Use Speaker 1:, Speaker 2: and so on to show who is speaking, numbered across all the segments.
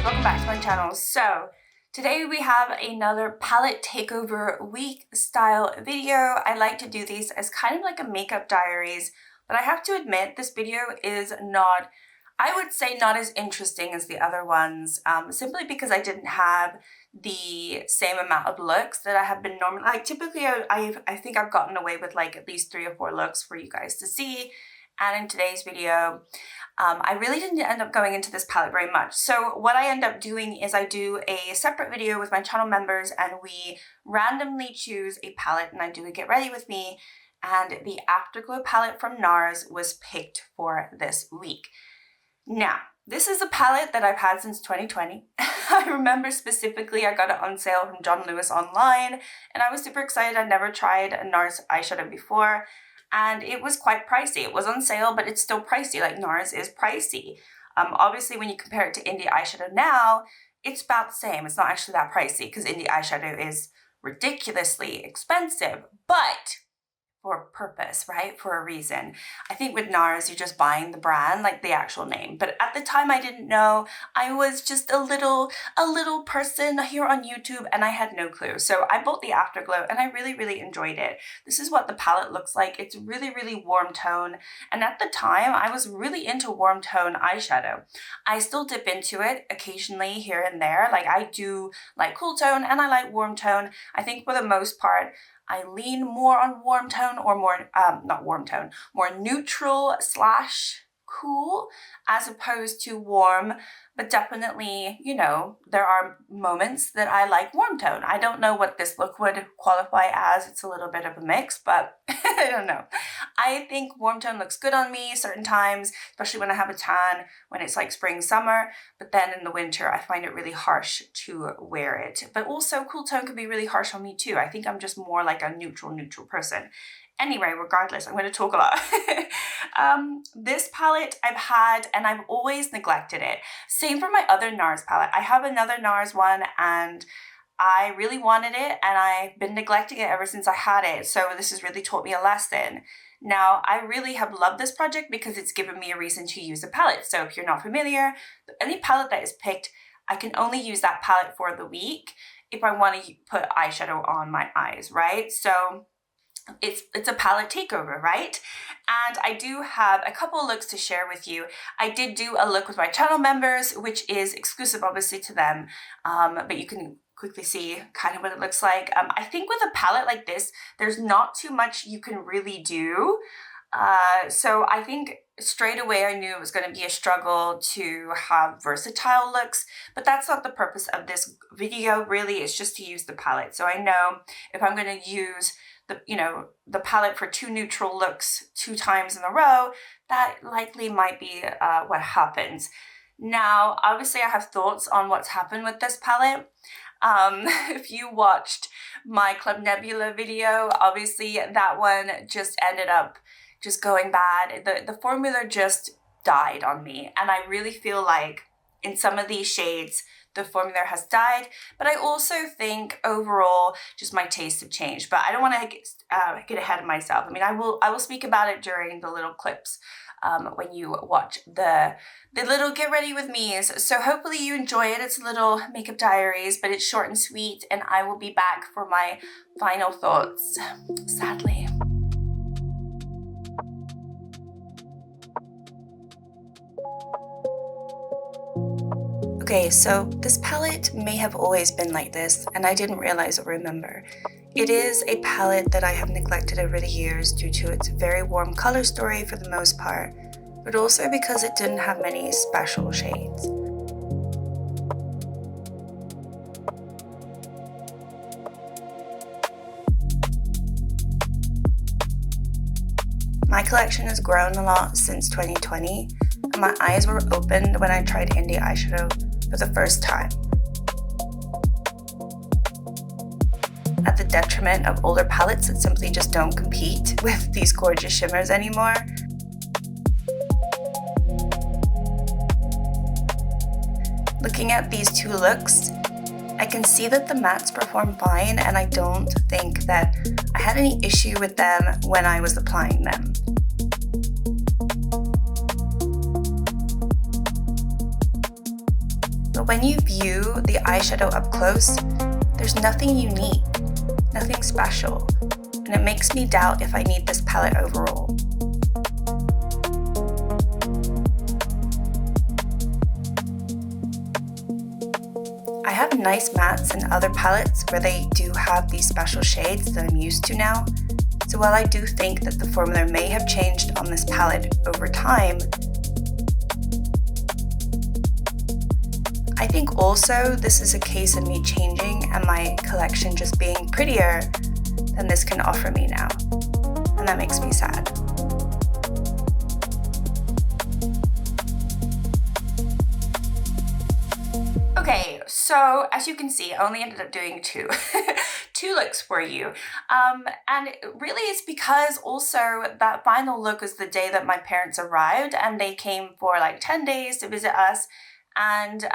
Speaker 1: welcome back to my channel. So today we have another palette takeover week style video. I like to do these as kind of like a makeup diaries, but I have to admit this video is not, I would say not as interesting as the other ones, simply because I didn't have the same amount of looks that I have been normally. Like typically I think I've gotten away with like at least 3 or 4 looks for you guys to see. And in today's video, I really didn't end up going into this palette very much. So what I end up doing is I do a separate video with my channel members and we randomly choose a palette and I do a get ready with me. And the Afterglow palette from NARS was picked for this week. Now, this is a palette that I've had since 2020. I remember specifically I got it on sale from John Lewis online and I was super excited. I'd never tried a NARS eyeshadow before. And it was quite pricey. It was on sale, but it's still pricey. Like NARS is pricey. Obviously, when you compare it to indie eyeshadow now, it's about the same. It's not actually that pricey because indie eyeshadow is ridiculously expensive, but for a purpose, right? For a reason. I think with NARS, you're just buying the brand, like the actual name. But at the time I didn't know. I was just a little person here on YouTube and I had no clue. So I bought the Afterglow and I really enjoyed it. This is what the palette looks like. It's really warm tone. And at the time I was really into warm tone eyeshadow. I still dip into it occasionally here and there. Like I do like cool tone and I like warm tone. I think for the most part, I lean more on warm tone or more, not warm tone, more neutral / cool as opposed to warm, but definitely, you know, there are moments that I like warm tone. I don't know what this look would qualify as. It's a little bit of a mix, but I don't know. I think warm tone looks good on me certain times, especially when I have a tan, when it's like spring, summer, but then in the winter, I find it really harsh to wear it. But also cool tone can be really harsh on me too. I think I'm just more like a neutral person. Anyway, regardless, I'm going to talk a lot. This palette I've had and I've always neglected it. Same for my other NARS palette. I have another NARS one and I really wanted it and I've been neglecting it ever since I had it. So this has really taught me a lesson. Now, I really have loved this project because it's given me a reason to use a palette. So if you're not familiar, any palette that is picked, I can only use that palette for the week if I want to put eyeshadow on my eyes, right? So it's a palette takeover, right? And I do have a couple of looks to share with you. I did do a look with my channel members, which is exclusive obviously to them, but you can quickly see kind of what it looks like. I think with a palette like this, there's not too much you can really do. So I think straight away I knew it was going to be a struggle to have versatile looks, but that's not the purpose of this video really. It's just to use the palette. So I know if I'm going to use the palette for 2 neutral looks 2 times in a row, that likely might be what happens. Now, obviously I have thoughts on what's happened with this palette. If you watched my Club Nebula video, obviously that one just ended up just going bad. The formula just died on me. And I really feel like in some of these shades, the formula has died, but I also think overall just my tastes have changed. But I don't want to get ahead of myself. I mean, I will speak about it during the little clips when you watch the little get ready with me's. So hopefully you enjoy it. It's a little makeup diaries, but it's short and sweet, and I will be back for my final thoughts, sadly. Okay, so this palette may have always been like this, and I didn't realize or remember. It is a palette that I have neglected over the years due to its very warm color story for the most part, but also because it didn't have many special shades. My collection has grown a lot since 2020, and my eyes were opened when I tried indie eyeshadow for the first time. At the detriment of older palettes that simply just don't compete with these gorgeous shimmers anymore. Looking at these 2 looks, I can see that the mattes perform fine, and I don't think that I had any issue with them when I was applying them. when you view the eyeshadow up close, there's nothing unique, nothing special, and it makes me doubt if I need this palette overall. I have nice mattes in other palettes where they do have these special shades that I'm used to now, so while I do think that the formula may have changed on this palette over time, I think also this is a case of me changing and my collection just being prettier than this can offer me now, and that makes me sad. Okay, so as you can see, I only ended up doing two looks for you. And really it's because also that final look was the day that my parents arrived, and they came for like 10 days to visit us. And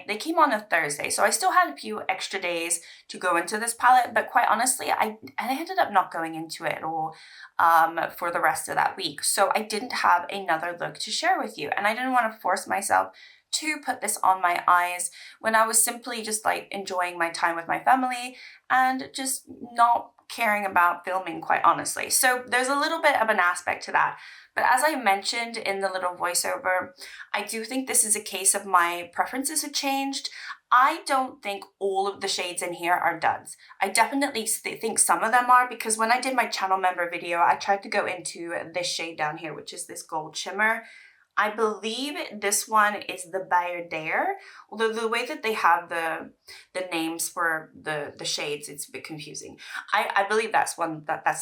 Speaker 1: they came on a Thursday, so I still had a few extra days to go into this palette, but quite honestly, I ended up not going into it at all for the rest of that week. So I didn't have another look to share with you, and I didn't want to force myself to put this on my eyes when I was simply just like enjoying my time with my family and just not caring about filming, quite honestly. So there's a little bit of an aspect to that. But as I mentioned in the little voiceover, I do think this is a case of my preferences have changed. I don't think all of the shades in here are duds. I definitely think some of them are, because when I did my channel member video, I tried to go into this shade down here, which is this gold shimmer. I believe this one is the Buyer Dare, although the way that they have the names for the shades, it's a bit confusing. I believe that's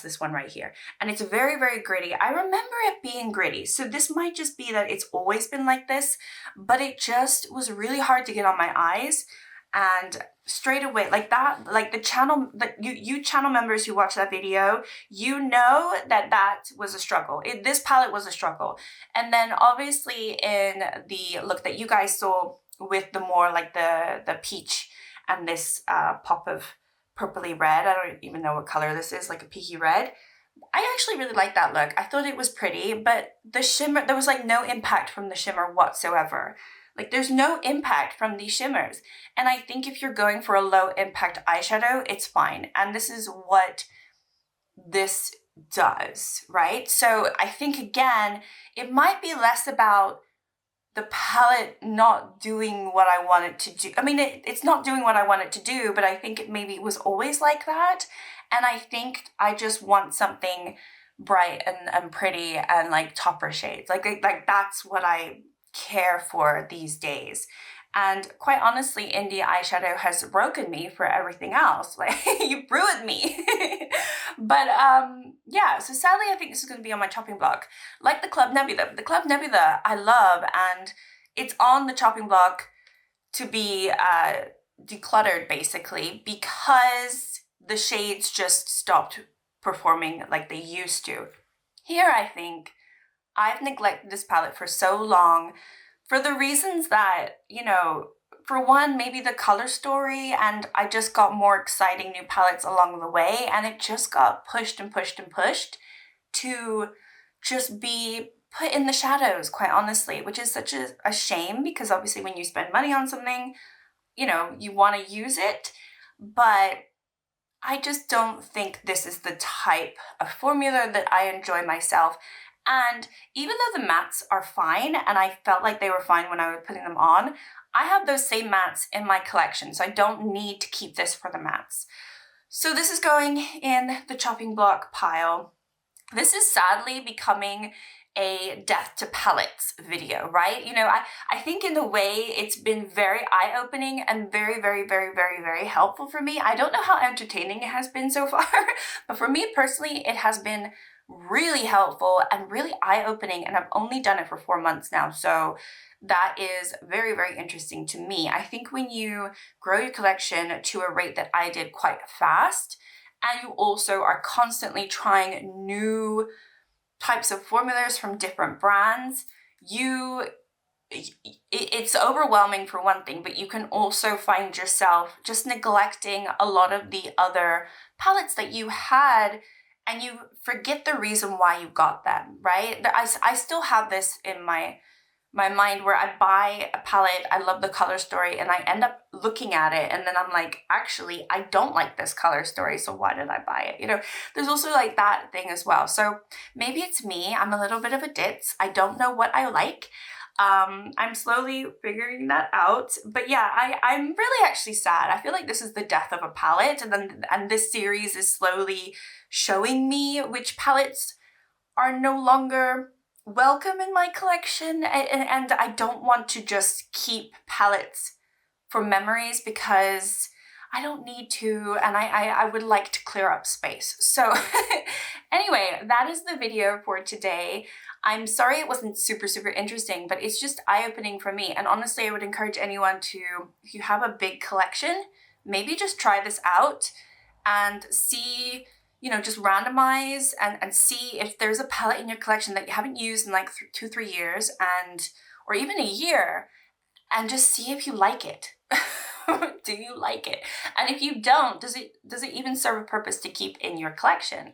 Speaker 1: this one right here. And it's very, very gritty. I remember it being gritty, so this might just be that it's always been like this, but it just was really hard to get on my eyes. And straight away, like that, like the channel, you channel members who watch that video, you know that was a struggle. This palette was a struggle. And then obviously in the look that you guys saw with the more like the peach and this pop of purpley red, I don't even know what color this is, like a peaky red. I actually really like that look. I thought it was pretty, but the shimmer, there was like no impact from the shimmer whatsoever. Like there's no impact from these shimmers. And I think if you're going for a low impact eyeshadow, it's fine. And this is what this does, right? So I think again, it might be less about the palette not doing what I want it to do. I mean, it's not doing what I want it to do, but I think it maybe was always like that. And I think I just want something bright and pretty and like topper shades. Like that's what I care for these days. And quite honestly, Indie eyeshadow has broken me for everything else. Like, you ruined me. But yeah, so sadly I think this is going to be on my chopping block. Like the Club Nebula. The Club Nebula I love, and it's on the chopping block to be decluttered basically, because the shades just stopped performing like they used to. Here I think I've neglected this palette for so long for the reasons that, you know, for one, maybe the color story, and I just got more exciting new palettes along the way, and it just got pushed and pushed and pushed to just be put in the shadows, quite honestly, which is such a shame, because obviously when you spend money on something, you know, you want to use it, but I just don't think this is the type of formula that I enjoy myself. And even though the mattes are fine, and I felt like they were fine when I was putting them on, I have those same mattes in my collection, so I don't need to keep this for the mattes. So this is going in the chopping block pile. This is sadly becoming a death to palettes video, right? You know, I think in a way it's been very eye-opening and very, very, very, very, very helpful for me. I don't know how entertaining it has been so far, but for me personally, it has been really helpful and really eye-opening, and I've only done it for 4 months now, so that is very, very interesting to me. I think when you grow your collection to a rate that I did quite fast, and you also are constantly trying new types of formulas from different brands, it's overwhelming for one thing, but you can also find yourself just neglecting a lot of the other palettes that you had, and you forget the reason why you got them, right? I still have this in my my mind where I buy a palette, I love the color story, and I end up looking at it and then I'm like, actually, I don't like this color story, so why did I buy it? You know, there's also like that thing as well. So maybe it's me, I'm a little bit of a ditz. I don't know what I like. I'm slowly figuring that out. But yeah, I'm really actually sad. I feel like this is the death of a palette, and this series is slowly showing me which palettes are no longer welcome in my collection, and I don't want to just keep palettes for memories because I don't need to, and I would like to clear up space. So anyway, that is the video for today. I'm sorry it wasn't super interesting, but it's just eye-opening for me. And honestly, I would encourage anyone to, if you have a big collection, maybe just try this out and see, you know, just randomize and see if there's a palette in your collection that you haven't used in like 2-3 years, and or even a year, and just see if you like it. Do you like it? And if you don't, does it even serve a purpose to keep in your collection?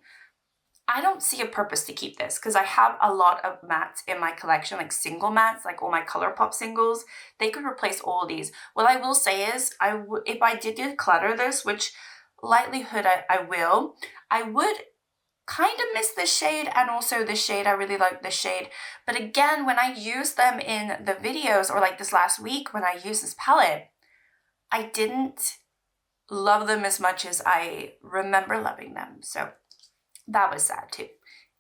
Speaker 1: I don't see a purpose to keep this because I have a lot of mattes in my collection, like single mattes, like all my ColourPop singles. They could replace all of these. What I will say is, if I did declutter this, which likelihood I will, I would kind of miss this shade, and also this shade, I really like this shade. But again, when I use them in the videos, or like this last week when I used this palette, I didn't love them as much as I remember loving them. So that was sad too.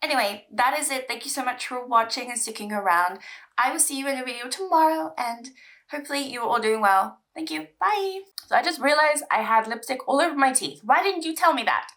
Speaker 1: Anyway, that is it. Thank you so much for watching and sticking around. I will see you in a video tomorrow, and hopefully you're all doing well. Thank you. Bye. So I just realized I had lipstick all over my teeth. Why didn't you tell me that?